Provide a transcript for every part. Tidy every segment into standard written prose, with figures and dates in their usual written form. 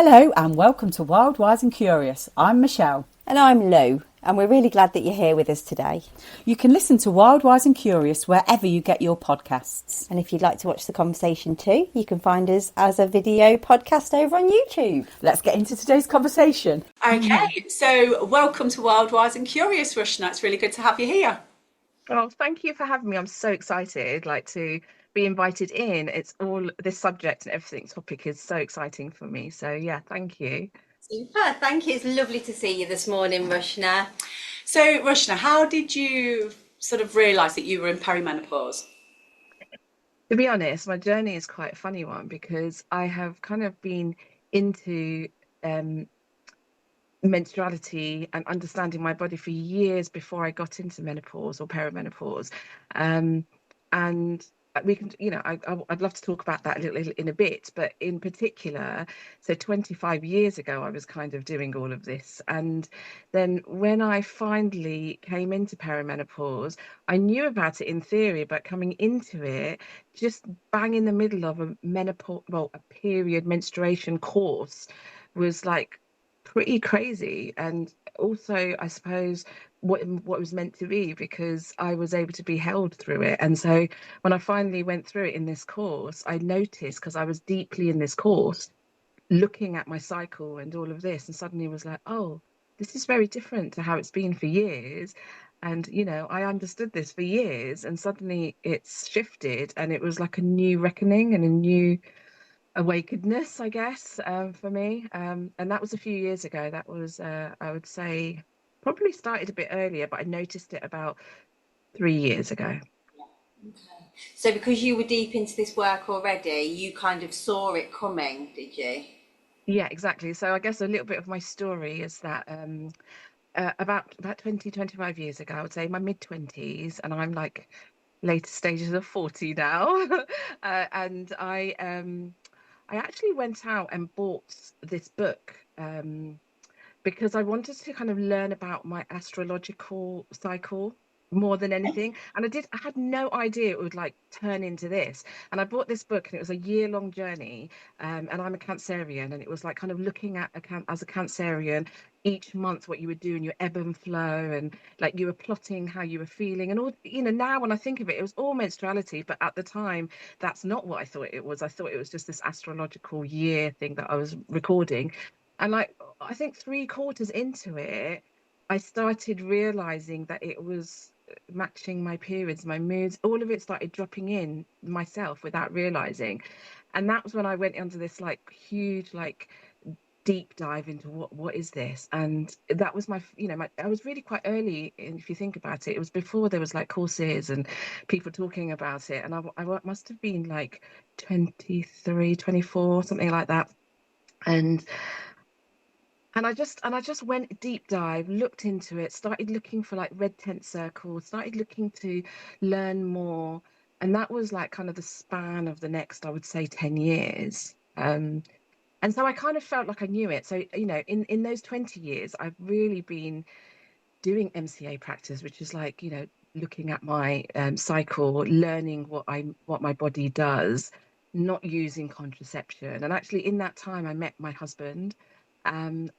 Hello and welcome to Wild, Wise and Curious. I'm Michelle. And I'm Lou, and we're really glad that you're here with us today. You can listen to Wild, Wise and Curious wherever you get your podcasts. And if you'd like to watch the conversation too, you can find us as a video podcast over on YouTube. Let's get into today's conversation. Okay, so welcome to Wild, Wise and Curious, Rushna. It's really good to have you here. Oh, thank you for having me. I'm so excited, to be invited in. It's all this subject and everything topic is so exciting for me. So yeah, thank you. Super, thank you. It's lovely to see you this morning, Rushna. So, Rushna, how did you sort of realise that you were in perimenopause? To be honest, my journey is quite a funny one because I have kind of been into menstruality and understanding my body for years before I got into menopause or perimenopause. And we can, I'd love to talk about that a little in a bit, but in particular, so 25 years ago, I was kind of doing all of this. And then when I finally came into perimenopause, I knew about it in theory, but coming into it, just bang in the middle of a a period menstruation course was like pretty crazy. And also, I suppose, what it was meant to be, because I was able to be held through it. And so when I finally went through it in this course, I noticed, because I was deeply in this course looking at my cycle and all of this, and suddenly was like, oh, this is very different to how it's been for years. And I understood this for years, and suddenly it's shifted, and it was like a new reckoning and a new awakenedness, I guess, for me. And that was a few years ago. That was, I would say, probably started a bit earlier, but I noticed it about 3 years ago. Okay. So because you were deep into this work already, you kind of saw it coming, did you? Yeah, exactly. So I guess a little bit of my story is that about 20, 25 years ago, I would say my mid-20s, and I'm like later stages of 40 now. And I actually went out and bought this book because I wanted to kind of learn about my astrological cycle more than anything. And I had no idea it would like turn into this. And I bought this book, and it was a year-long journey. And I'm a Cancerian, and it was like kind of looking at as a Cancerian each month what you would do in your ebb and flow, and like you were plotting how you were feeling and all. Now when I think of it, it was all menstruality, but at the time that's not what I thought it was. I thought it was just this astrological year thing that I was recording. And like, I think 3/4 into it, I started realizing that it was matching my periods, my moods, all of it started dropping in myself without realizing. And that was when I went into this like huge, like deep dive into what is this. And that was I was really quite early. And if you think about it, it was before there was like courses and people talking about it. And I must have been like 23, 24, something like that. And I just went deep dive, looked into it, started looking for like red tent circles, started looking to learn more. And that was like kind of the span of the next, I would say, 10 years. And so I kind of felt like I knew it. So, in those 20 years, I've really been doing MCA practice, which is like, looking at my cycle, learning what my body does, not using contraception. And actually, in that time, I met my husband, and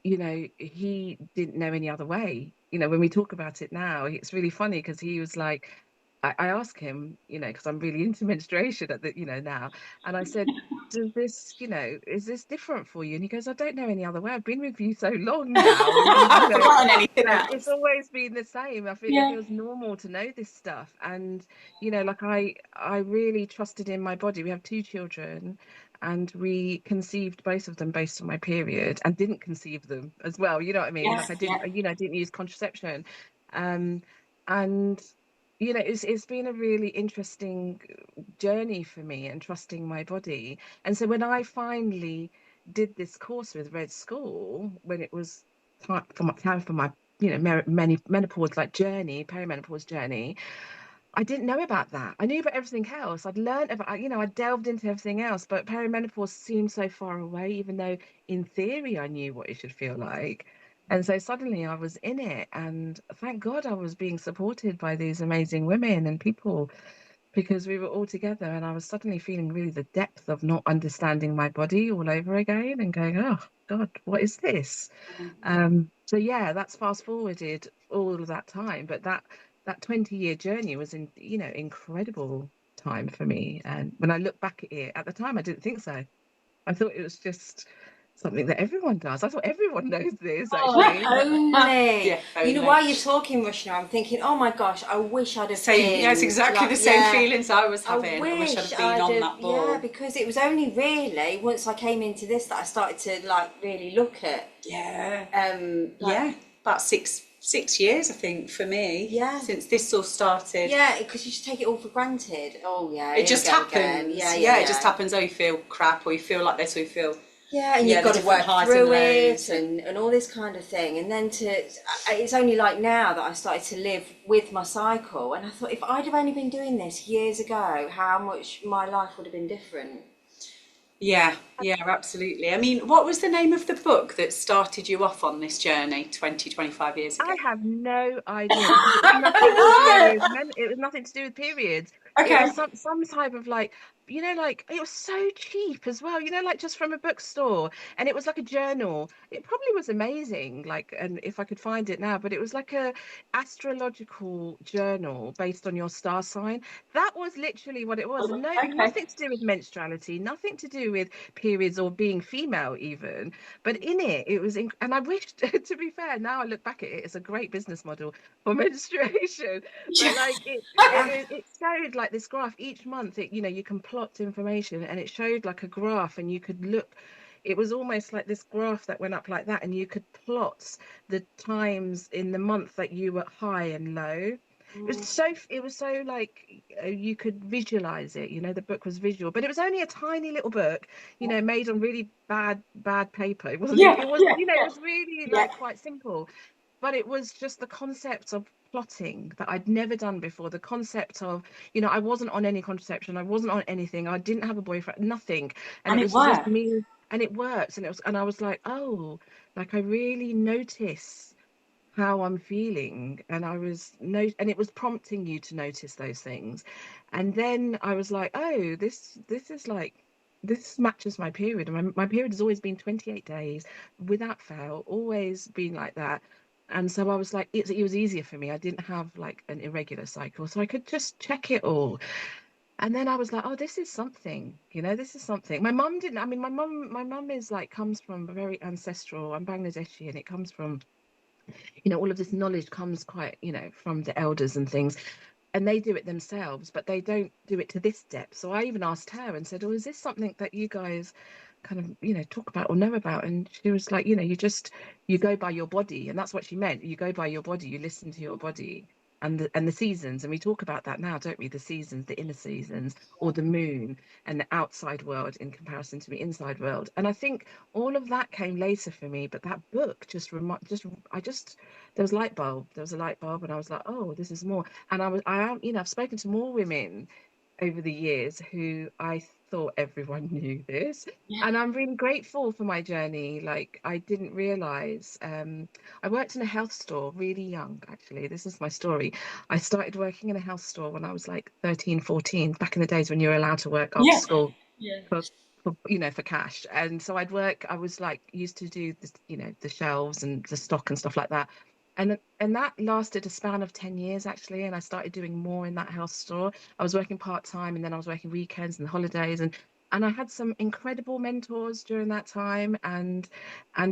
he didn't know any other way. When we talk about it now, it's really funny because he was like, I asked him, because I'm really into menstruation now, and I said, does this, is this different for you? And he goes, I don't know any other way. I've been with you so long now. I've forgotten anything It's else. always been the same. It Yeah. feels normal to know this stuff. And, like I really trusted in my body. We have two children, and we conceived both of them based on my period, and didn't conceive them as well. You know what I mean? Like Yes, I yeah. didn't use contraception. Um, and it's been a really interesting journey for me, and trusting my body. And so when I finally did this course with Red School, when it was time for my many menopause like journey, perimenopause journey, I didn't know about that. I knew about everything else. I'd learned about, I delved into everything else, but perimenopause seemed so far away, even though in theory I knew what it should feel like. And so suddenly I was in it, and thank God I was being supported by these amazing women and people. because we were all together and I was suddenly feeling really the depth of not understanding my body all over again and going, oh God, what is this? So yeah, that's fast forwarded all of that time, but that 20-year journey was incredible time for me. And when I look back at it, at the time I didn't think so. I thought it was just something that everyone does. I thought everyone knows this Oh, actually. only. Yeah, You know, only. while you're talking, Rushna, I'm thinking, oh my gosh, I wish I'd have Same, yeah, it's been exactly like, the same yeah, feelings I was I having. I wish I'd wish have been I'd on have, that yeah, ball. because it was only really once I came into this that I started to like really look at, Yeah. like, Yeah, about 6 years, I think, for me. Yeah. Since this all started. yeah, because you just take it all for granted. Oh yeah, It here we just go again. happens. Yeah, Yeah, yeah, it just yeah. happens. Oh, you feel crap, or you feel like this, or you feel, Yeah, and yeah, you've the got to different work highs and through it lows. and all this kind of thing. And then it's only like now that I started to live with my cycle. And I thought if I'd have only been doing this years ago, how much my life would have been different. Yeah, yeah, absolutely. I mean, what was the name of the book that started you off on this journey 25 years ago? I have no idea because it was nothing to do with men. It was nothing to do with periods. It Okay. was some type of like, like it was so cheap as well, like just from a bookstore. And it was like a journal. It probably was amazing, like, and if I could find it now, but it was like a astrological journal based on your star sign. That was literally what it was. And no, Okay. nothing to do with menstruality, nothing to do with periods or being female even. But in it, it was, and I wish, to be fair, now I look back at it, it's a great business model for menstruation. But like Yeah. it showed like this graph each month. You can plot information, and it showed like a graph, and you could look. It was almost like this graph that went up like that, and you could plot the times in the month that you were high and low. It was so like you could visualize it. The book was visual, but it was only a tiny little book, made on really bad paper. It wasn't even, Yeah, it was, yeah, it was really yeah. like quite simple, but it was just the concept of plotting that I'd never done before. The concept of, I wasn't on any contraception, I wasn't on anything, I didn't have a boyfriend, nothing. And And it it was just worked. me, and it worked. And I was like, oh, like I really notice how I'm feeling. And and it was prompting you to notice those things. And then I was like, oh, this is like, this matches my period. And my period has always been 28 days without fail, always been like that. And so I was like, it was easier for me. I didn't have like an irregular cycle, so I could just check it all. And then I was like, oh, this is something, this is something. My mum didn't, I mean, my mum is like, comes from a very ancestral, I'm Bangladeshi, and it comes from, all of this knowledge comes quite, from the elders and things, and they do it themselves, but they don't do it to this depth. So I even asked her and said, oh, is this something that you guys kind of, talk about or know about? And she was like, you go by your body. And that's what she meant. You go by your body, you listen to your body. And the seasons, and we talk about that now, don't we? The seasons, the inner seasons, or the moon, and the outside world in comparison to the inside world. And I think all of that came later for me, but that book there was a light bulb, and I was like, oh, this is more. And I've spoken to more women over the years who I thought everyone knew this. And I'm really grateful for my journey. Like, I didn't realize, I worked in a health store really young, actually. This is my story. I started working in a health store when I was like 13, 14, back in the days when you were allowed to work after Yeah, school yeah. for cash. And so I was like used to do this, the shelves and the stock and stuff like that. And that lasted a span of 10 years actually. And I started doing more in that health store. I was working part-time, and then I was working weekends and holidays, and I had some incredible mentors during that time, and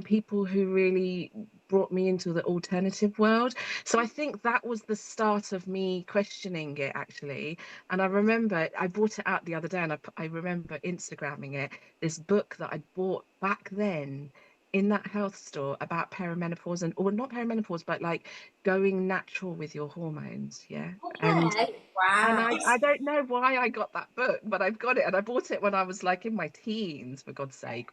people who really brought me into the alternative world. So I think that was the start of me questioning it actually. And I remember I bought it out the other day, and I remember Instagramming it, this book that I bought back then in that health store about perimenopause, or not perimenopause, but like going natural with your hormones. Yeah. And Okay. and Wow. I don't know why I got that book, but I've got it, and I bought it when I was like in my teens, for God's sake.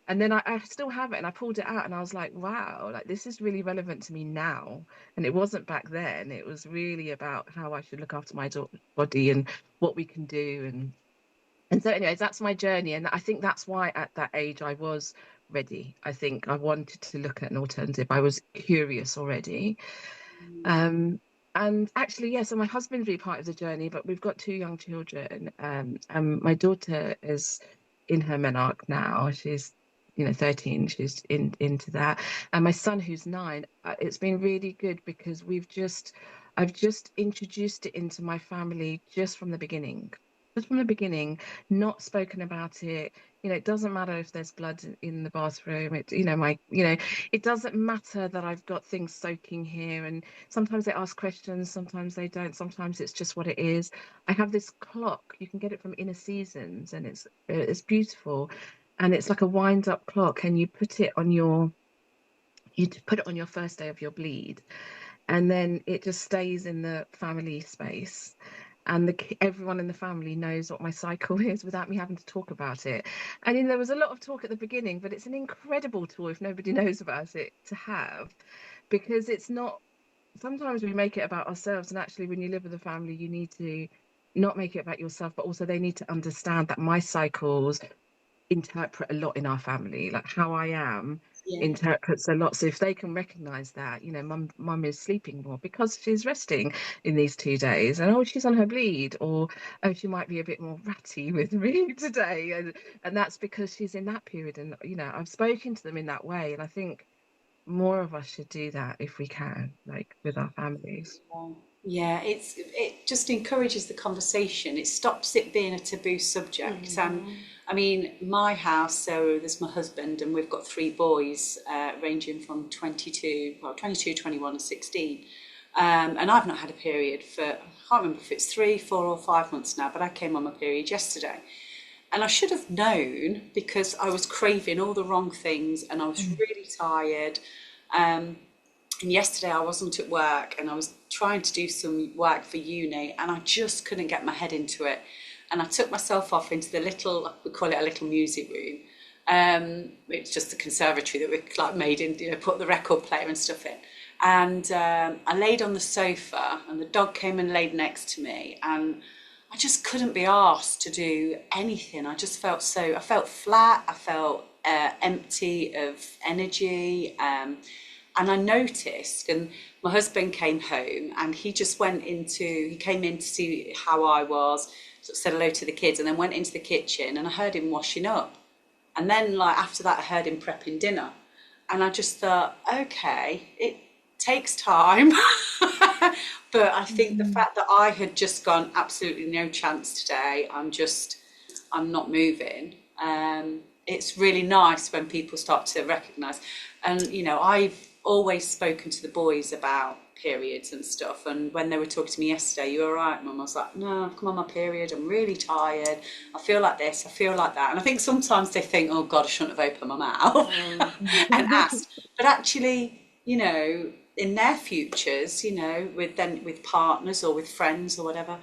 And then I still have it, and I pulled it out, and I was like, wow, like this is really relevant to me now. And it wasn't back then. It was really about how I should look after my body and what we can do. And so, anyways, that's my journey. And I think that's why at that age I was ready. I think I wanted to look at an alternative. I was curious already. Um, And actually, yeah, so my husband's really part of the journey, but we've got two young children. And my daughter is in her menarche now. She's, 13. She's into that. And my son, who's 9, it's been really good because I've just introduced it into my family just from the beginning. Just from the beginning, not spoken about it. It doesn't matter if there's blood in the bathroom. It doesn't matter that I've got things soaking here, and sometimes they ask questions, sometimes they don't, sometimes it's just what it is. I have this clock, you can get it from Inner Seasons, and it's beautiful. And it's like a wind up clock, and you put it on your first day of your bleed, and then it just stays in the family space. And everyone in the family knows what my cycle is without me having to talk about it. And there was a lot of talk at the beginning, but it's an incredible tool if nobody knows about it to have, because it's not, sometimes we make it about ourselves, and actually when you live with a family you need to not make it about yourself, but also they need to understand that my cycles interpret a lot in our family, like how I am Yeah. interprets a lot. So if they can recognize that, mum is sleeping more because she's resting in these 2 days, and oh, she's on her bleed, or oh, she might be a bit more ratty with me today, and that's because she's in that period. And I've spoken to them in that way, and I think more of us should do that if we can, like with our families. Yeah, it just encourages the conversation. It stops it being a taboo subject. I mean, my house, so there's my husband, and we've got three boys, ranging from 22, 21, and 16. And I've not had a period for, I can't remember if it's 3, 4, or 5 months now, but I came on my period yesterday. And I should have known because I was craving all the wrong things and I was really tired. And yesterday I wasn't at work and I was trying to do some work for uni and I just couldn't get my head into it. And I took myself off into the little, we call it a little music room. It's just a conservatory that we like made in, put the record player and stuff in. And I laid on the sofa and the dog came and laid next to me and I just couldn't be asked to do anything. I just felt I felt flat. I felt empty of energy. And I noticed, and my husband came home and he came in to see how I was, sort of said hello to the kids and then went into the kitchen and I heard him washing up. And then like after that, I heard him prepping dinner. And I just thought, okay, it takes time. But I think the fact that I had just gone, absolutely no chance today, I'm not moving. It's really nice when people start to recognise. And, I've always spoken to the boys about periods and stuff. And when they were talking to me yesterday, you all right, Mum? I was like, no, I've come on my period. I'm really tired. I feel like this. I feel like that. And I think sometimes they think, oh, God, I shouldn't have opened my mouth and asked. But actually, in their futures, with partners or with friends or whatever,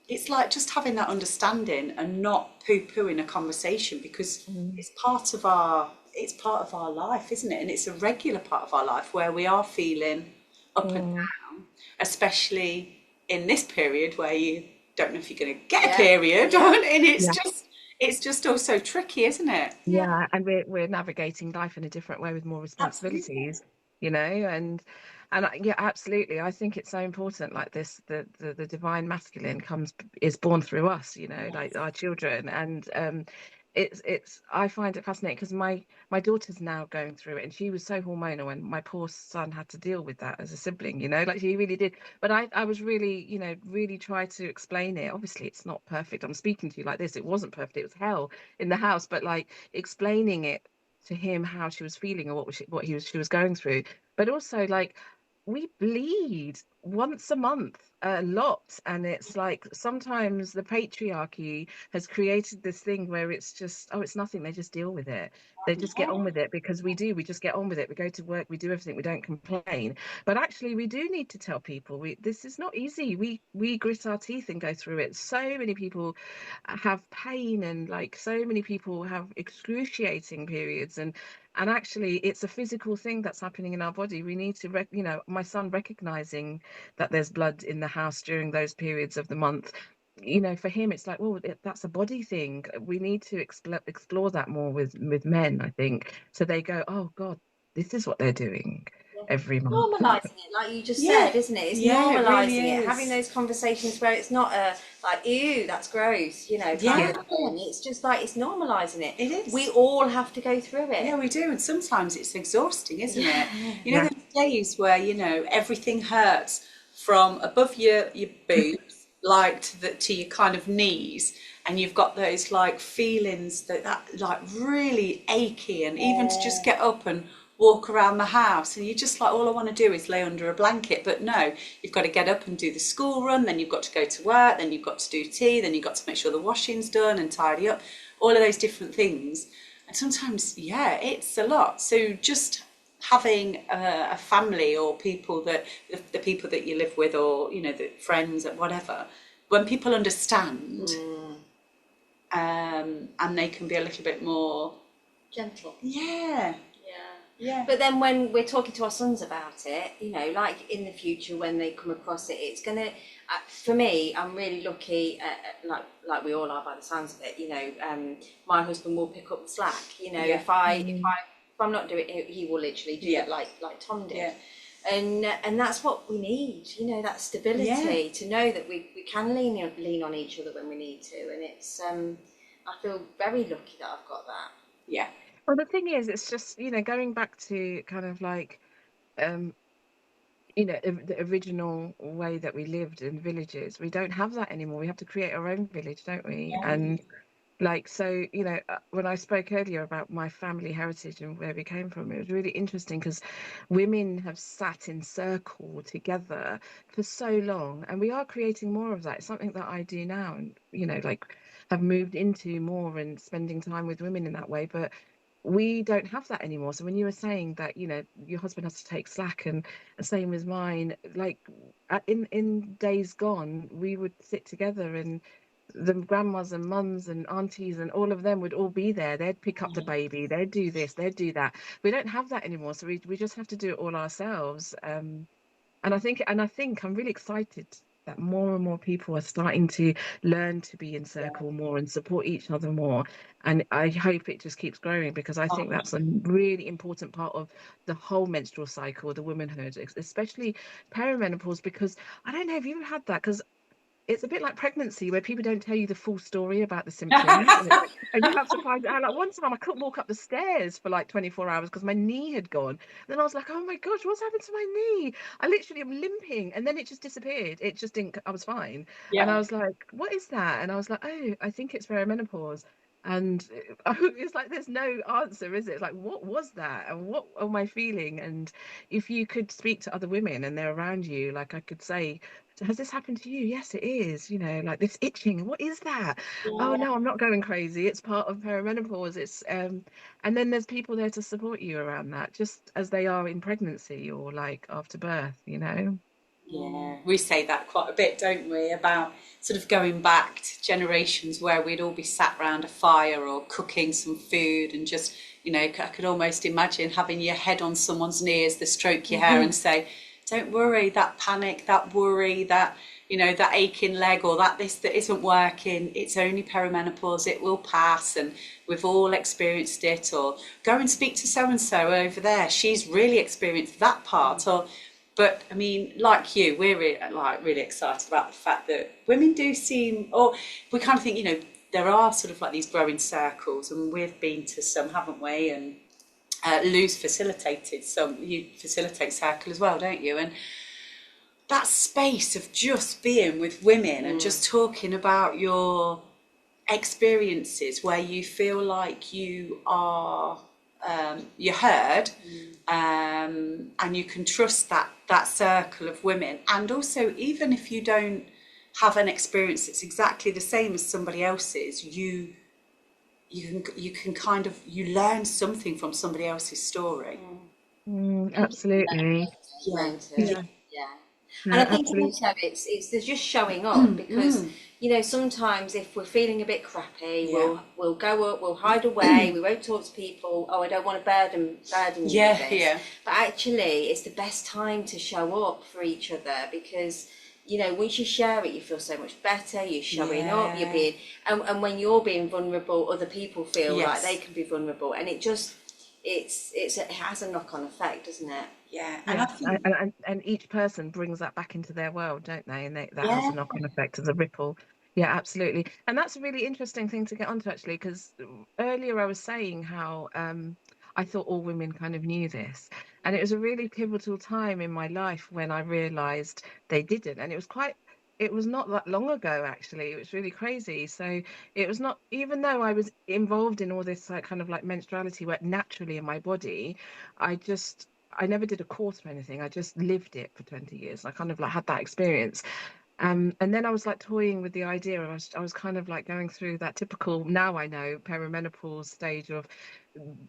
it's like just having that understanding and not poo-pooing a conversation because it's part of our life, isn't it? And it's a regular part of our life where we are feeling up and down, especially in this period where you don't know if you're going to get a period, and it's just all so tricky, isn't it? Yeah, and we're navigating life in a different way with more Absolutely. responsibilities, yeah, absolutely. I think it's so important. Like this, the divine masculine is born through us, like our children, and it's I find it fascinating because my daughter's now going through it, and she was so hormonal, and my poor son had to deal with that as a sibling, like she really did. But I was really, really try to explain it. Obviously, it's not perfect. I'm speaking to you like this. It wasn't perfect. It was hell in the house, but like explaining it to him how she was feeling or she was going through, but also like we bleed once a month a lot, and it's like sometimes the patriarchy has created this thing where it's just, oh, it's nothing, they just deal with it, they just get on with it, because we just get on with it, we go to work, we do everything, we don't complain. But actually we do need to tell people this is not easy, we grit our teeth and go through it. So many people have pain, and like so many people have excruciating periods, and actually it's a physical thing that's happening in our body. We need to my son recognizing that there's blood in the house during those periods of the month, for him it's like, well, that's a body thing. We need to explore that more with men, I think, so they go, oh God, this is what they're doing. every month. Normalising it, like you just Yeah. said, isn't it? It's Yeah, it really normalising it, is. having those conversations where it's not a like, ew, that's gross, you know, kind Yeah. of thing. It's just like it's normalising it. It is. We all have to go through it. Yeah, we do, and sometimes it's exhausting, isn't it? You know, Yeah. those days where, you know, everything hurts from above your boobs, like to your kind of knees, and you've got those like feelings that like really achy, and even to just get up and walk around the house, and you're just like, all I want to do is lay under a blanket. But no, you've got to get up and do the school run, then you've got to go to work, then you've got to do tea, then you've got to make sure the washing's done and tidy up, all of those different things. And sometimes, yeah, it's a lot. So just having a family or people that the people that you live with, or you know, the friends or whatever, when people understand, and they can be a little bit more Gentle. yeah. Yeah. But then when we're talking to our sons about it, you know, like in the future when they come across it, it's gonna. For me, I'm really lucky, like we all are by the sounds of it. You know, my husband will pick up the slack. You know, if I'm not doing it, he will literally do it like Tom did. Yeah. And that's what we need. You know, that stability to know that we can lean on each other when we need to. And it's I feel very lucky that I've got that. Yeah. Well, the thing is, it's just, you know, going back to kind of like, um, you know, the original way that we lived in villages. We don't have that anymore. We have to create our own village, don't we? And like, so, you know, when I spoke earlier about my family heritage and where we came from, it was really interesting because women have sat in circle together for so long, and we are creating more of that. It's something that I do now, and, you know, like, have moved into more and spending time with women in that way. But we don't have that anymore. So when you were saying that, you know, your husband has to take slack, and the same as mine, like in days gone, we would sit together, and the grandmas and mums and aunties and all of them would all be there. They'd pick up the baby, they'd do this, they'd do that. We don't have that anymore, so we just have to do it all ourselves. And I think I'm really excited that more and more people are starting to learn to be in circle more and support each other more. And I hope it just keeps growing, because I think that's a really important part of the whole menstrual cycle, the womanhood, especially perimenopause, because I don't know if you've had that, because it's a bit like pregnancy where people don't tell you the full story about the symptoms, and you have to find out. Like one time I couldn't walk up the stairs for like 24 hours because my knee had gone. Then I was like, oh my gosh, what's happened to my knee? I literally am limping, and then it just disappeared. It just didn't, I was fine. And I was like, what is that? And I was like, oh, I think it's perimenopause. And it's like there's no answer, is it? It's like, what was that, and what am I feeling? And if you could speak to other women and they're around you, like I could say, has this happened to you? Yes, it is. You know, like this itching. What is that? Oh no, I'm not going crazy. It's part of perimenopause. It's and then there's people there to support you around that, just as they are in pregnancy or like after birth, you know. Yeah, we say that quite a bit, don't we? About sort of going back to generations where we'd all be sat round a fire or cooking some food, and just, you know, I could almost imagine having your head on someone's knee as they stroke your hair and say, don't worry, that panic, that worry, that, you know, that aching leg, or that this that isn't working, it's only perimenopause, it will pass, and we've all experienced it. Or go and speak to so and so over there, she's really experienced that part. Or, but I mean, like you, we're really excited about the fact that women do seem, or we kind of think, you know, there are sort of like these growing circles, and we've been to some, haven't we? And Lou's facilitated some. You facilitate circle as well, don't you? And that space of just being with women and just talking about your experiences, where you feel like you are you're heard, and you can trust that circle of women. And also, even if you don't have an experience that's exactly the same as somebody else's, you can kind of, you learn something from somebody else's story. Absolutely. Yeah. Yeah. And I Yeah, think absolutely. also it's there's just showing up, because you know, sometimes if we're feeling a bit crappy, we'll go up, we'll hide away, we won't talk to people. Oh, I don't want to burden you with this. But actually, it's the best time to show up for each other, because you know, once you share it, you feel so much better. You're showing up, you're being, and when you're being vulnerable, other people feel like they can be vulnerable, and it just it has a knock-on effect, doesn't it? Yeah, Yeah, and each person brings that back into their world, don't they? And that has a knock-on effect as a ripple. Yeah, absolutely. And that's a really interesting thing to get onto, actually, because earlier I was saying how I thought all women kind of knew this. And it was a really pivotal time in my life when I realized they didn't. And it was not that long ago, actually. It was really crazy. So it was not, even though I was involved in all this like kind of like menstruality work naturally in my body, I never did a course or anything. I just lived it for 20 years. I kind of like had that experience. And then I was like toying with the idea. I was kind of like going through that typical, now I know, perimenopause stage of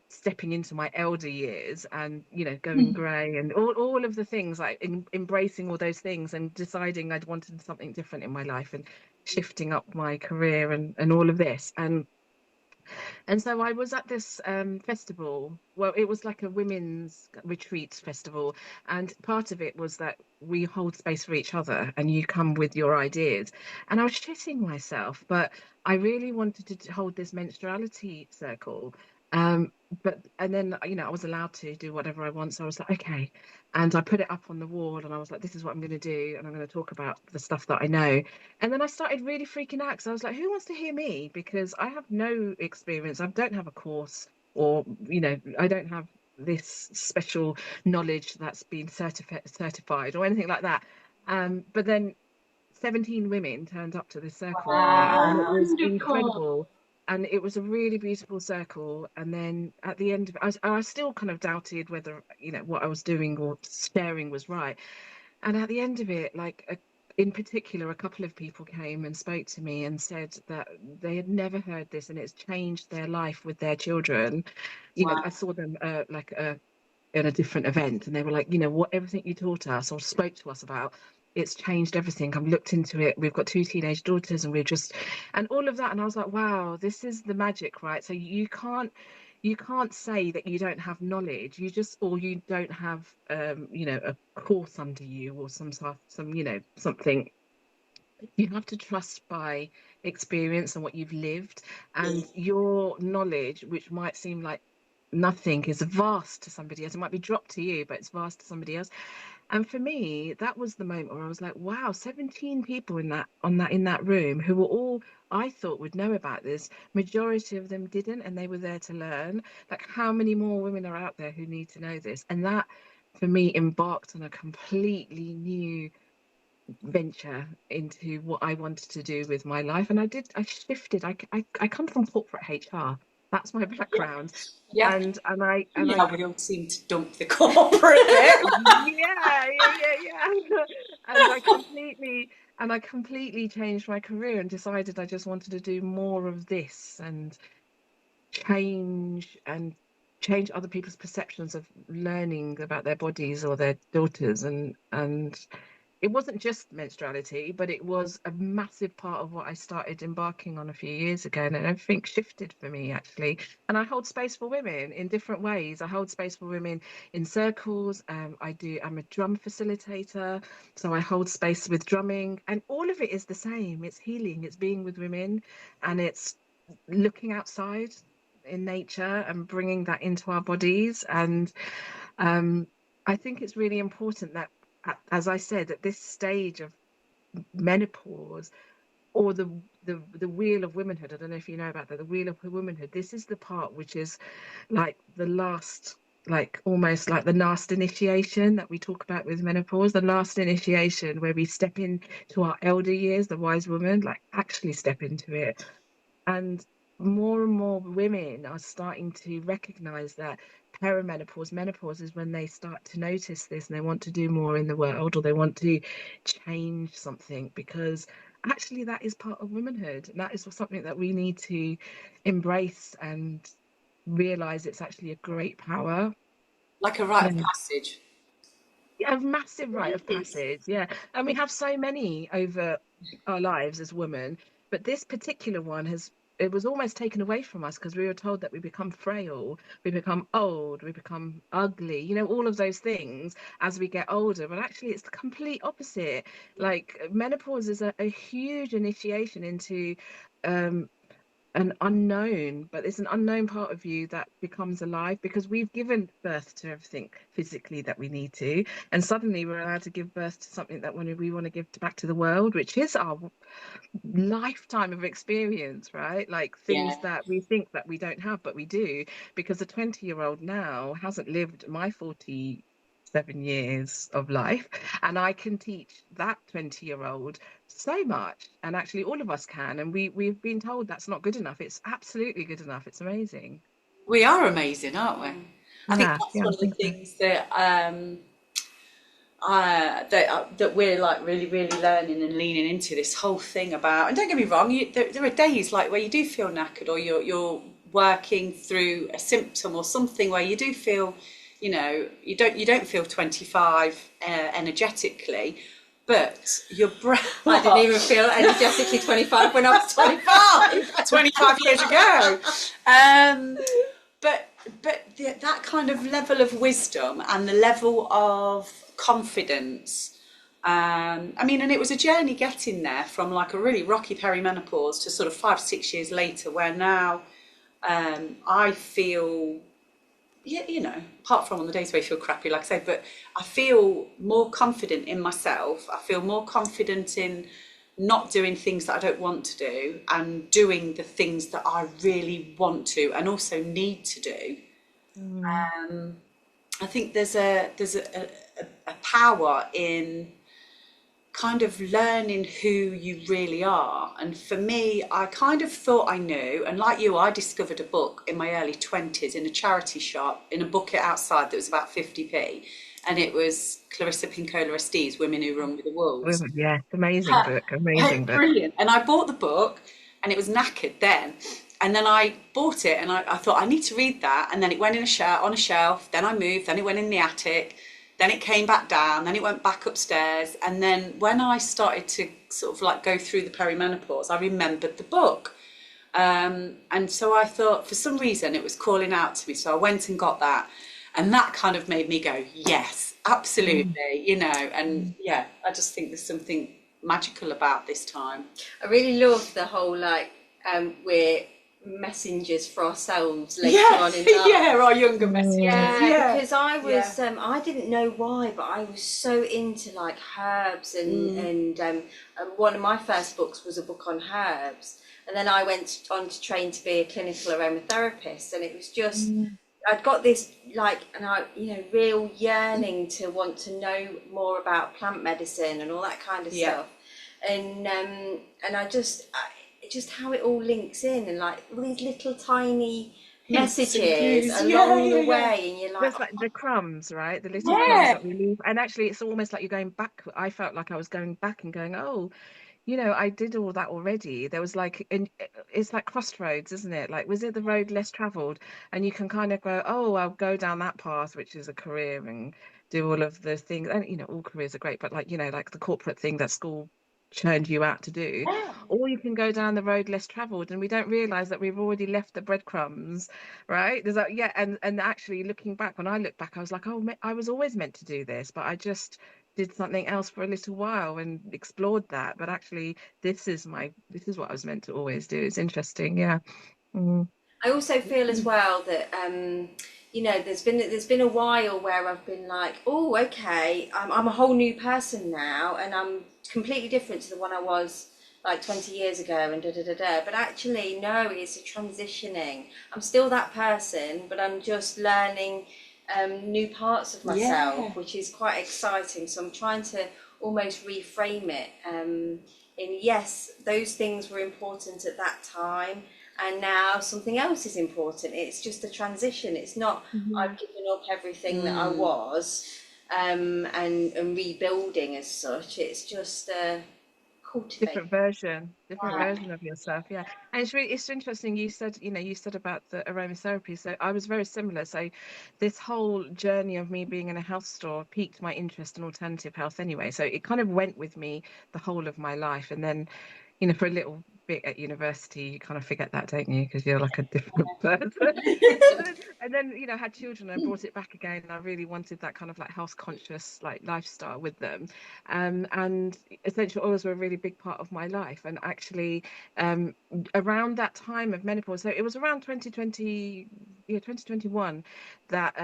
stepping into my elder years and, you know, going grey and all of the things, like embracing all those things and deciding I'd wanted something different in my life and shifting up my career and all of this. And so I was at this festival. Well, it was like a women's retreat festival. And part of it was that we hold space for each other and you come with your ideas. And I was shitting myself, but I really wanted to hold this menstruality circle. Um, and then, you know, I was allowed to do whatever I want. So I was like, okay. And I put it up on the wall and I was like, this is what I'm going to do. And I'm going to talk about the stuff that I know. And then I started really freaking out because I was like, who wants to hear me? Because I have no experience. I don't have a course or, you know, I don't have this special knowledge that's been certified or anything like that. But then 17 women turned up to this circle with me and it was incredible. And it was a really beautiful circle. And then at the end of it, I still kind of doubted whether, you know, what I was doing or sharing was right. And at the end of it, in particular, a couple of people came and spoke to me and said that they had never heard this and it's changed their life with their children. You know, I saw them in a different event and they were like, you know, what everything you taught us or spoke to us about, it's changed everything. I've looked into it. We've got 2 teenage daughters and and all of that. And I was like, wow, this is the magic, right? So you can't say that you don't have knowledge. Or you don't have, you know, a course under you or you know, something. You have to trust by experience and what you've lived, and your knowledge, which might seem like nothing, is vast to somebody else. It might be dropped to you, but it's vast to somebody else. And for me, that was the moment where I was like, wow, 17 people in that room who were all, I thought, would know about this. Majority of them didn't, and they were there to learn. Like, how many more women are out there who need to know this? And that, for me, embarked on a completely new venture into what I wanted to do with my life. And I shifted. I come from corporate HR. That's my background. Yeah. And I We all seem to dump the corporate bit. yeah. And I completely changed my career and decided I just wanted to do more of this and change and change other people's perceptions of learning about their bodies or their daughters. And it wasn't just menstruality, but it was a massive part of what I started embarking on a few years ago. And everything shifted for me, actually. And I hold space for women in different ways. I hold space for women in circles. I'm a drum facilitator. So I hold space with drumming. And all of it is the same. It's healing, it's being with women, and it's looking outside in nature and bringing that into our bodies. And I think it's really important that, as I said, at this stage of menopause or the wheel of womanhood, I don't know if you know about that, the wheel of womanhood, this is the part which is like the last, like almost like the last initiation that we talk about with menopause, the last initiation where we step into our elder years, the wise woman, like actually step into it. And more women are starting to recognize that menopause is when they start to notice this and they want to do more in the world or they want to change something, because actually that is part of womanhood. And that is something that we need to embrace and realize it's actually a great power. Like a rite of passage. A massive rite of passage, yeah. And we have so many over our lives as women, but this particular one it was almost taken away from us because we were told that we become frail, we become old, we become ugly, you know, all of those things as we get older. But actually it's the complete opposite. Like menopause is a huge initiation into an unknown, but it's an unknown part of you that becomes alive because we've given birth to everything physically that we need to, and suddenly we're allowed to give birth to something that we want to give back to the world, which is our lifetime of experience, right? Like things that we think that we don't have, but we do, because a 20-year-old now hasn't lived my 47 years of life, and I can teach that 20-year-old so much, and actually all of us can, and we've been told that's not good enough. It's absolutely good enough. It's amazing. We are amazing, aren't we? I think Yeah, that's yeah, one I of the think so. things that that we're like really, really learning and leaning into this whole thing about. And don't get me wrong, there are days like where you do feel knackered, or you're working through a symptom or something where you do feel, you don't feel 25 energetically, but your brain. I didn't even feel energetically 25 when I was 25. 25 years ago. But that kind of level of wisdom and the level of confidence. I mean, and it was a journey getting there from like a really rocky perimenopause to sort of 5-6 years later, where now I feel, apart from on the days where I feel crappy, like I said, but I feel more confident in myself. I feel more confident in not doing things that I don't want to do and doing the things that I really want to and also need to do. I think there's a power in kind of learning who you really are. And for me, I kind of thought I knew, and like you, I discovered a book in my early 20s in a charity shop in a bucket outside that was about 50p, and it was Clarissa Pinkola Estes, Women Who Run with the Wolves. Yeah, amazing book, amazing book. Brilliant. And I bought the book, and it was knackered then. And then I bought it, and I thought I need to read that. And then it went in on a shelf. Then I moved. Then it went in the attic. Then it came back down. Then it went back upstairs. And then when I started to sort of like go through the perimenopause, I remembered the book. And so I thought, for some reason, it was calling out to me. So I went and got that. And that kind of made me go, yes, absolutely, And yeah, I just think there's something magical about this time. I really love the whole we're messengers for ourselves later on in life. Yeah, our younger messengers. Yeah, because I was I didn't know why, but I was so into like herbs and one of my first books was a book on herbs, and then I went on to train to be a clinical aromatherapist, and it was just I'd got this real yearning to want to know more about plant medicine and all that kind of stuff, and I just how it all links in, and like all these little tiny messages along the way, and you're like, there's like the crumbs, right? The little crumbs that we leave, and actually it's almost like you're going back. I felt like I was going back and going, oh, I did all that already. There was like, it's like crossroads, isn't it? Like, was it the road less traveled? And you can kind of go, oh, I'll go down that path, which is a career, and do all of the things. And all careers are great, but like the corporate thing that school churned you out to do, or you can go down the road less traveled, and we don't realize that we've already left the breadcrumbs, right? There's that, and actually looking back, when I look back, I was like, oh, I was always meant to do this, but I just did something else for a little while and explored that. But actually, this is what I was meant to always do. It's interesting. Yeah. I also feel as well that there's been a while where I've been like, oh, okay, I'm a whole new person now, and I'm completely different to the one I was like 20 years ago, and But actually, no, it's a transitioning. I'm still that person, but I'm just learning new parts of myself, which is quite exciting. So I'm trying to almost reframe it. In yes, those things were important at that time, and now something else is important. It's just a transition. It's not I've given up everything that I was and rebuilding as such. It's just Different version of yourself. Yeah. And it's interesting, you said about the aromatherapy. So I was very similar. So this whole journey of me being in a health store piqued my interest in alternative health anyway, so it kind of went with me the whole of my life. And then for a little bit bit at university, you kind of forget that, don't you? Because you're like a different person. And then, you know, had children and brought it back again. And I really wanted that kind of like health conscious like lifestyle with them. And essential oils were a really big part of my life. And actually, around that time of menopause, so it was around 2021, that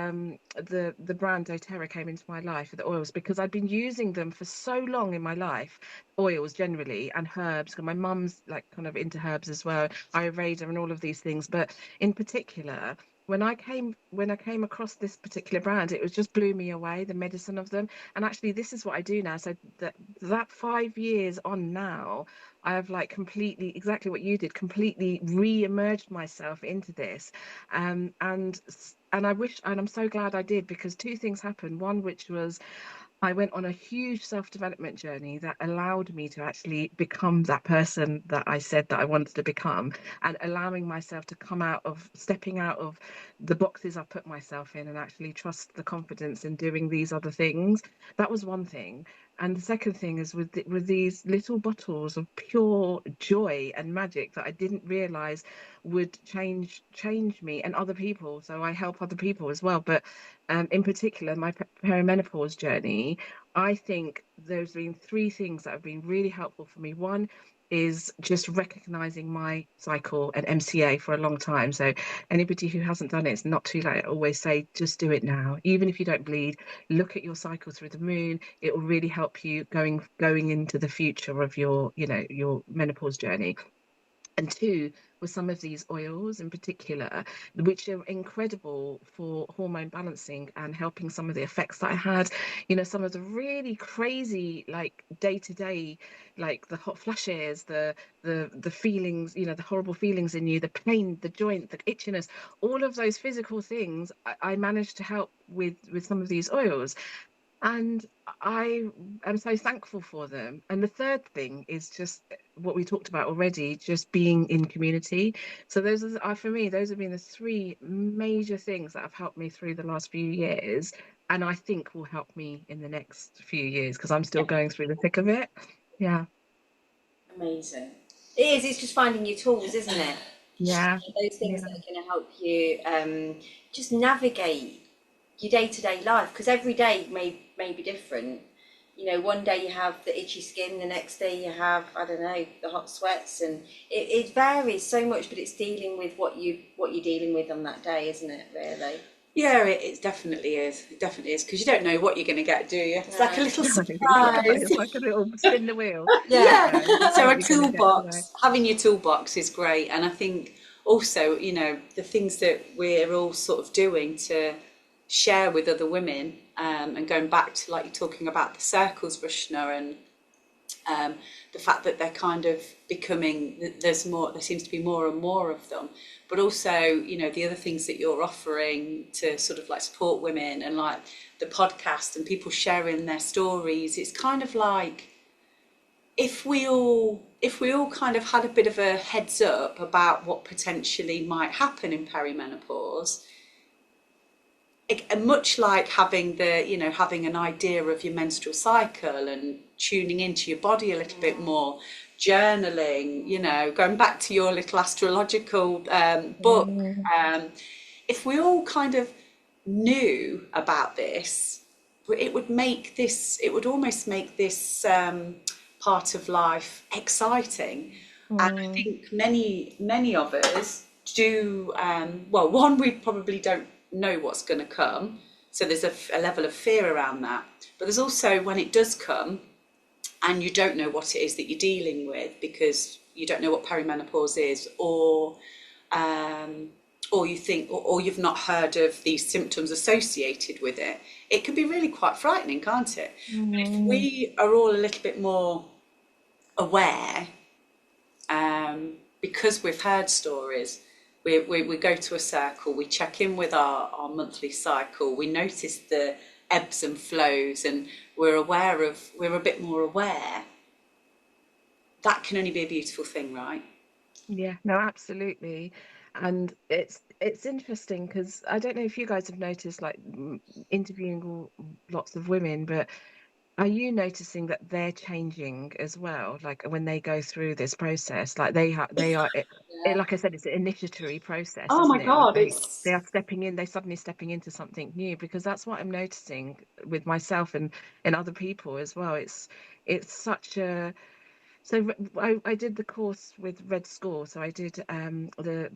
the brand doTERRA came into my life, the oils, because I'd been using them for so long in my life, oils generally, and herbs, because my mum's like kind of into herbs as well, Ayurveda and all of these things. But in particular, when I came across this particular brand, it was just blew me away, the medicine of them. And actually, this is what I do now. So that 5 years on now, I have like completely, exactly what you did, completely re-emerged myself into this. And I wish, and I'm so glad I did, because two things happened. One, which was I went on a huge self-development journey that allowed me to actually become that person that I said that I wanted to become, and allowing myself to come out of, stepping out of the boxes I put myself in, and actually trust the confidence in doing these other things. That was one thing. And the second thing is with these little bottles of pure joy and magic that I didn't realize would change me and other people. So I help other people as well. But in particular, my perimenopause journey, I think there's been three things that have been really helpful for me. One is just recognizing my cycle and MCA for a long time. So anybody who hasn't done it, it's not too late. I always say, just do it now. Even if you don't bleed, look at your cycle through the moon. It will really help you going into the future of your, you know, your menopause journey. And two, with some of these oils in particular, which are incredible for hormone balancing and helping some of the effects that I had. You know, some of the really crazy, like day to day, like the hot flushes, the feelings, you know, the horrible feelings in you, the pain, the joint, the itchiness, all of those physical things, I managed to help with some of these oils. And I am so thankful for them. And the third thing is just what we talked about already, just being in community. So those are, for me, those have been the three major things that have helped me through the last few years, and I think will help me in the next few years, because I'm still going through the thick of it. Yeah. Amazing. It is. It's just finding your tools, isn't it? Yeah. Those things that are going to help you just navigate your day-to-day life, because every day may be different. You know, one day you have the itchy skin, the next day you have, I don't know, the hot sweats, and it varies so much. But it's dealing with what you're dealing with on that day, isn't it? Really. Yeah, it definitely is. It definitely is, because you don't know what you're going to get, do you? It's like a little Yeah, surprise. it's like a little spin the wheel. Yeah. So a What you're gonna get today. toolbox, having your toolbox is great. And I think also, you know, the things that we're all sort of doing to share with other women, and going back to, like, you're talking about the circles, Rushna, and the fact that they're kind of becoming, there seems to be more and more of them. But also, you know, the other things that you're offering to sort of like support women, and like the podcast and people sharing their stories, it's kind of like, if we all kind of had a bit of a heads up about what potentially might happen in perimenopause, much like having an idea of your menstrual cycle and tuning into your body a little bit more, journaling, you know, going back to your little astrological book, if we all kind of knew about this, it would almost make this part of life exciting. And I think many of us do, well, one, we probably don't know what's going to come, so there's a level of fear around that. But there's also, when it does come and you don't know what it is that you're dealing with, because you don't know what perimenopause is, or you think, or you've not heard of these symptoms associated with it, it can be really quite frightening, can't it? But if we are all a little bit more aware, because we've heard stories, we go to a circle, we check in with our monthly cycle, we notice the ebbs and flows, and we're a bit more aware, that can only be a beautiful thing, right? Yeah, no, absolutely. And it's interesting, because I don't know if you guys have noticed, like interviewing lots of women, but Are you noticing that they're changing as well? Like when they go through this process, like they are, like I said, it's an initiatory process, Oh isn't my it? Or God, they are stepping in, they're suddenly stepping into something new, because that's what I'm noticing with myself and other people as well. It's such a So I did the course with Red Score. So I did the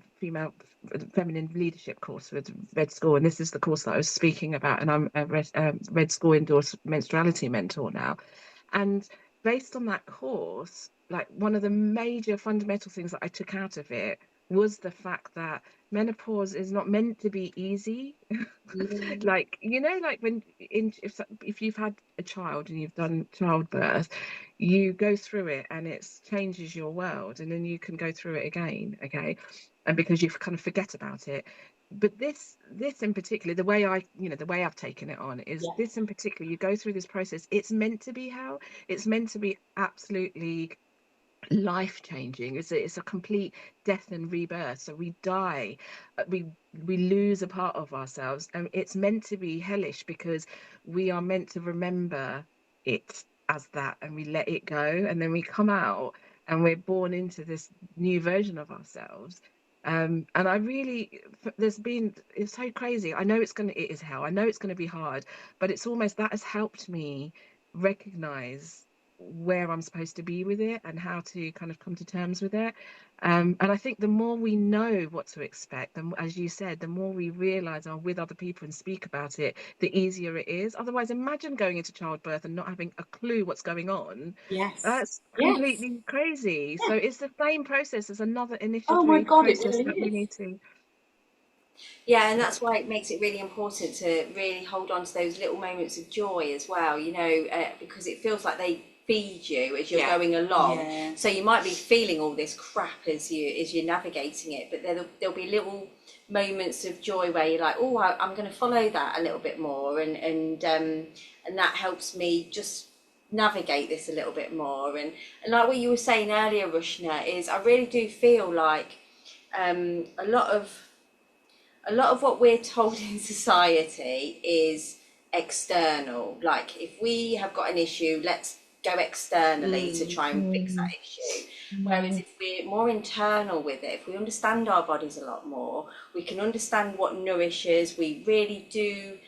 feminine leadership course with Red Score, and this is the course that I was speaking about. And I'm a Red Score endorsed menstruality mentor now. And based on that course, like one of the major fundamental things that I took out of it was the fact that menopause is not meant to be easy. Like, like if you've had a child and you've done childbirth, you go through it and it changes your world, and then you can go through it again, okay? And because you kind of forget about it. But this in particular, the way I've taken it on is this in particular, you go through this process, it's meant to be hell. It's meant to be absolutely life changing. It's a complete death and rebirth. So we die, we lose a part of ourselves, and it's meant to be hellish because we are meant to remember it as that, and we let it go, and then we come out and we're born into this new version of ourselves. And I really, it's so crazy. I know it is hell. I know it's going to be hard, but it's almost that has helped me recognize where I'm supposed to be with it and how to kind of come to terms with it. And I think the more we know what to expect, and as you said, the more we realize are with other people and speak about it, the easier it is. Otherwise, imagine going into childbirth and not having a clue what's going on. yes, That's yes, completely crazy. So it's the same process as another oh my initiatory God, it process really that we is. need to. Yeah, and that's why it makes it really important to really hold on to those little moments of joy as well, because it feels like they feed you as you're going along. Yeah. So you might be feeling all this crap as you're navigating it, but there'll be little moments of joy where you're like, oh, I'm going to follow that a little bit more, and that helps me just navigate this a little bit more. And like what you were saying earlier, Rushna, is I really do feel like a lot of what we're told in society is external. Like if we have got an issue, let's go externally to try and fix that issue. Whereas if we're more internal with it, if we understand our bodies a lot more, we can understand what nourishes. We really do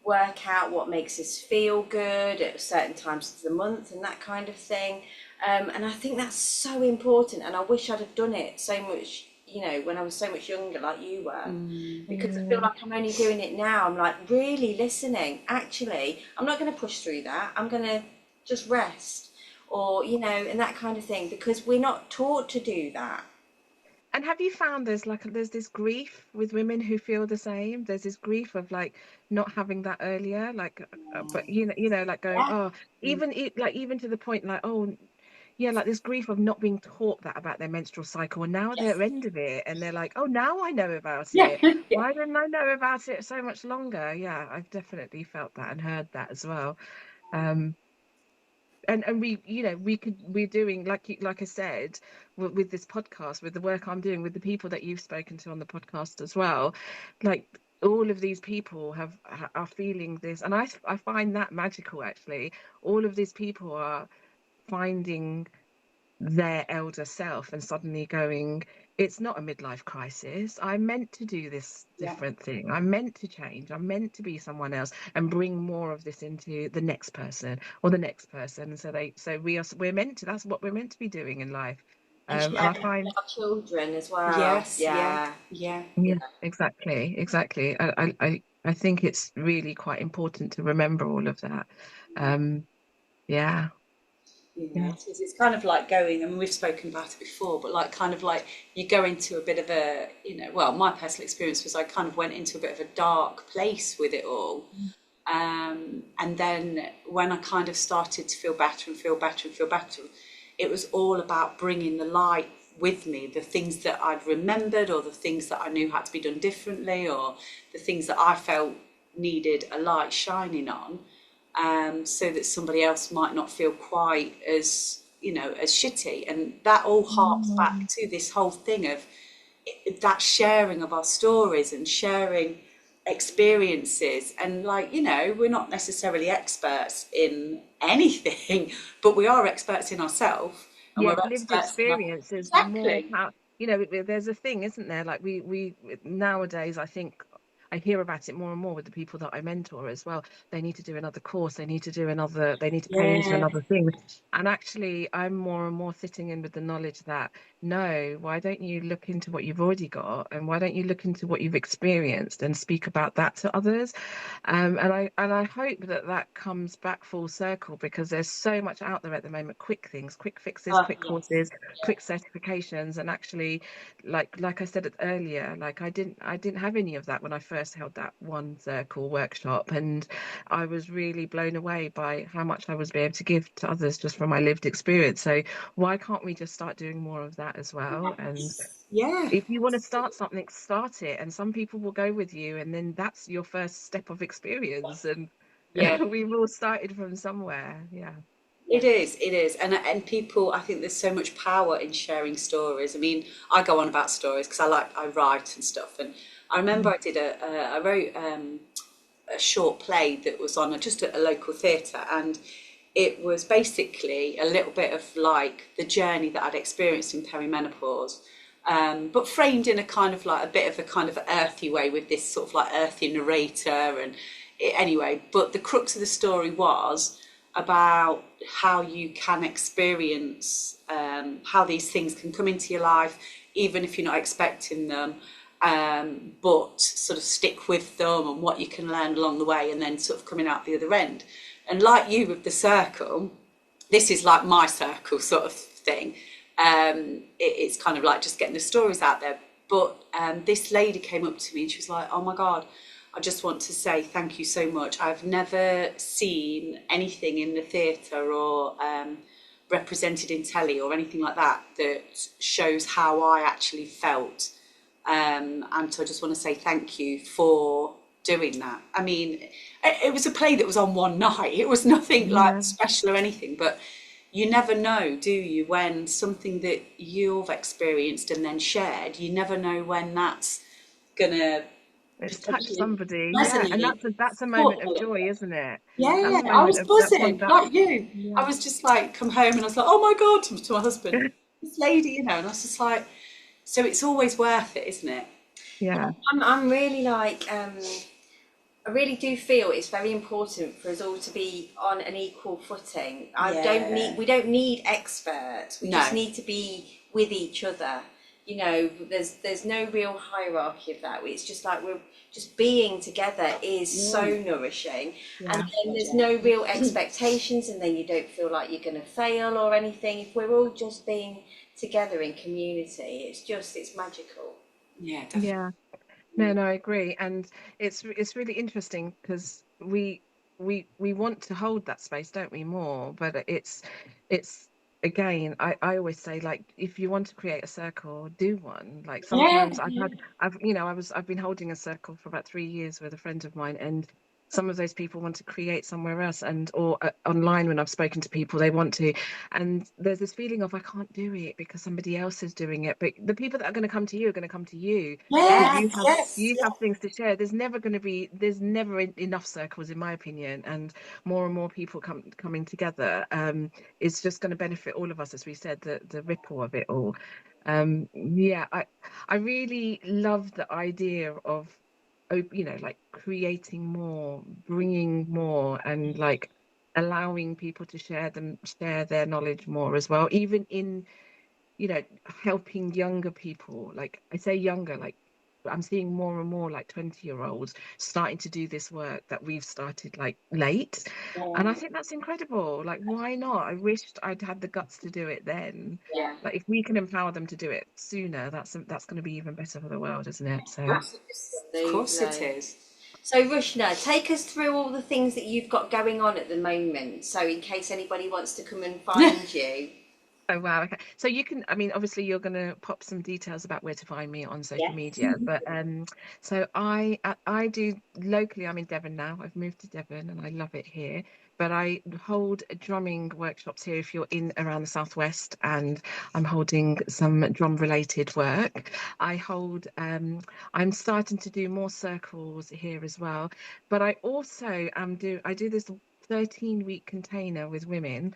work out what makes us feel good at certain times of the month and that kind of thing. And I think that's so important. And I wish I'd have done it so much, when I was so much younger, like you were, because I feel like I'm only doing it now. I'm like really listening. Actually, I'm not going to push through that. I'm going to just rest, or and that kind of thing, because we're not taught to do that. And have you found there's this grief with women who feel the same? There's this grief of like not having that earlier, like, but like going, Yeah. oh, like even to the point like, oh, yeah, like this grief of not being taught that about their menstrual cycle, and now they're at the end of it, and they're like, oh, now I know about Yeah. it. Why didn't I know about it so much longer? Yeah, I've definitely felt that and heard that as well. Um, and we're doing like I said with this podcast, with the work I'm doing, with the people that you've spoken to on the podcast as well, like all of these people are feeling this, and I find that magical actually. All of these people are finding their elder self and suddenly going, it's not a midlife crisis. I'm meant to do this Yeah. different thing. I'm meant to change. I'm meant to be someone else and bring more of this into the next person or the next person. And we're meant to, that's what we're meant to be doing in life. And And share I that find, with our children as well. Yes. Yeah. Yeah. Yeah. yeah, exactly. I think it's really quite important to remember all of that. Um, yeah. Yeah. It's kind of like going, I mean, we've spoken about it before, but like kind of like you go into a bit of a, well, my personal experience was I kind of went into a bit of a dark place with it all. And then when I kind of started to feel better and feel better and feel better, it was all about bringing the light with me, the things that I'd remembered or the things that I knew had to be done differently or the things that I felt needed a light shining on, so that somebody else might not feel quite as, as shitty. And that all harks back to this whole thing of that sharing of our stories and sharing experiences, and like, you know, we're not necessarily experts in anything, but we are experts in ourselves, and we're Yes, lived experts in our... experience is more Exactly. how, you know, there's a thing, isn't there? Like we nowadays, I think I hear about it more and more with the people that I mentor as well. They need to do another course, they need to do another, they need to pay into Yeah. another thing. And actually, I'm more and more sitting in with the knowledge that no, why don't you look into what you've already got, and why don't you look into what you've experienced and speak about that to others? And I hope that that comes back full circle, because there's so much out there at the moment, quick things, quick fixes, quick Yes. courses, quick certifications. And actually, like I said earlier, like I didn't have any of that when I first held that one circle workshop, and I was really blown away by how much I was able to give to others just from my lived experience. So why can't we just start doing more of that as well? And Yeah. if you want to start something, start it, and some people will go with you, and then that's your first step of experience. And Yeah. we've all started from somewhere. Yeah. It is, it is, and people. I think there's so much power in sharing stories. I mean, I go on about stories because I write and stuff. And I remember I did I wrote a short play that was on just at a local theatre, and it was basically a little bit of like the journey that I'd experienced in perimenopause, but framed in a kind of like a bit of a kind of earthy way, with this sort of like earthy narrator. And anyway, but the crux of the story was about how you can experience how these things can come into your life, even if you're not expecting them, but sort of stick with them, and what you can learn along the way, and then sort of coming out the other end. And like you with the circle, this is like my circle sort of thing. It's kind of like just getting the stories out there. But this lady came up to me and she was like, "Oh my God, I just want to say thank you so much. I've never seen anything in the theatre or represented in telly or anything like that that shows how I actually felt. And so I just want to say thank you for doing that." I mean, it was a play that was on one night. It was nothing like Yeah. special or anything, but you never know, do you, when something that you've experienced and then shared, you never know when that's gonna It's touched potentially somebody. Yeah. And resonate. that's a Thought moment a of little joy, bit. isn't it? That's Yeah, a I moment was of that one buzzing that, like you. yeah. I was just like, come home and I was like, oh my God, to my husband, this lady, you know, and I was just like, so it's always worth it, isn't it? Yeah. I'm really like, I really do feel it's very important for us all to be on an equal footing. Yeah. We don't need experts. We just No. need to be with each other. You know, there's no real hierarchy of that. It's just like we're just being together is so nourishing. And Yeah. then there's no real expectations, and then you don't feel like you're going to fail or anything. If we're all just being together in community, it's magical. Yeah, definitely. Yeah. No, I agree. And it's really interesting because we want to hold that space, don't we, more? But it's again, I always say, like, if you want to create a circle, do one. Like Yeah, sometimes yeah. I've been holding a circle for about 3 years with a friend of mine, and some of those people want to create somewhere else, and or online, when I've spoken to people, they want to, and there's this feeling of I can't do it because somebody else is doing it. But the people that are going to come to you are going to come to you because Yes, Yes, yes, you yes. have things to share. There's never enough circles, in my opinion, and more and more people coming together is just going to benefit all of us, as we said, the ripple of it all. Yeah, I really love the idea of like creating more, bringing more, and like allowing people to share their knowledge more as well, even in helping younger people. Like I say younger, like I'm seeing more and more like 20-year-olds starting to do this work that we've started like late. And I Yeah, think that's incredible. Like, why not? I wished I'd had the guts to do it then. yeah. Like, if we can empower them to do it sooner, that's going to be even better for the world, isn't it? So Of course it absolutely. is. So, Rushna, take us through all the things that you've got going on at the moment. So, in case anybody wants to come and find you. Oh wow, okay. So you can, I mean, obviously you're going to pop some details about where to find me on social Yes. media, but so I do locally. I'm in Devon now. I've moved to Devon and I love it here. But I hold drumming workshops here if you're in around the southwest, and I'm holding some drum related work. I'm starting to do more circles here as well. But I also I do this 13-week container with women,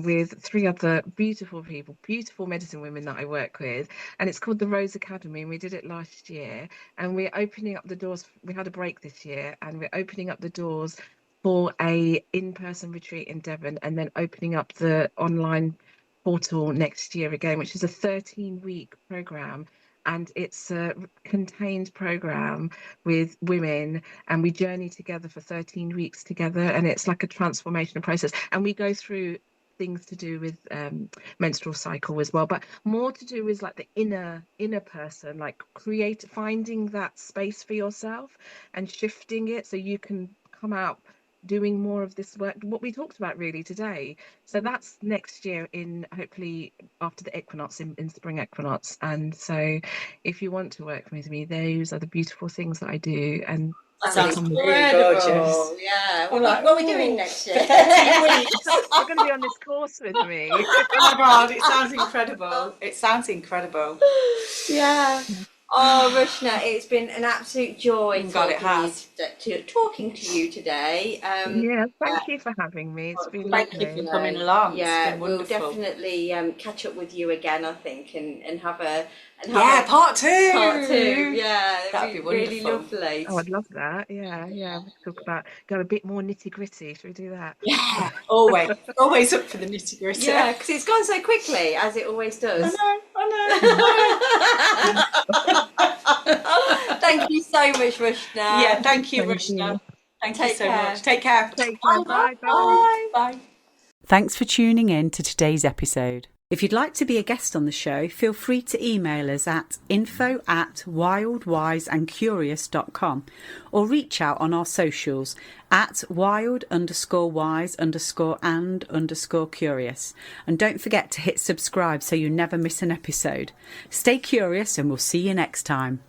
with 3 other beautiful people, beautiful medicine women that I work with. And it's called the Rose Academy. And we did it last year. And we're opening up the doors. We had a break this year, and we're opening up the doors for a in-person retreat in Devon, and then opening up the online portal next year again, which is a 13-week program. And it's a contained program with women, and we journey together for 13 weeks together, and it's like a transformational process. And we go through things to do with menstrual cycle as well, but more to do with like the inner person, like finding that space for yourself and shifting it so you can come out doing more of this work, what we talked about really today. So that's next year, in hopefully after the equinox, in spring equinox. And so if you want to work with me, those are the beautiful things that I do. And That sounds sounds really gorgeous. Yeah. I'm What are we doing next year? 13 weeks. you're going to be on this course with me. Oh my God, it sounds incredible. It sounds incredible. Yeah. Oh, Rushna, it's been an absolute joy God, it has. talking to you today. Yeah, thank you for having me. It's been Thank lovely. you for coming along. Yeah, It's been we'll wonderful. definitely catch up with you again, I think, and have a part two. Part two. Yeah, That'd be really wonderful. lovely. Oh, I'd love that. Yeah. We could talk about, go a bit more nitty gritty. Should we do that? Yeah, always up for the nitty gritty. Yeah, because it's gone so quickly, as it always does. I know. Thank you so much, Rushna. Yeah, thank you, Thank Rushna. you. Thank you so care. much. Take care. Take care. Bye. Bye. Thanks for tuning in to today's episode. If you'd like to be a guest on the show, feel free to email us at info@wildwiseandcurious.com or reach out on our socials at wild_wise_and_curious. And don't forget to hit subscribe so you never miss an episode. Stay curious and we'll see you next time.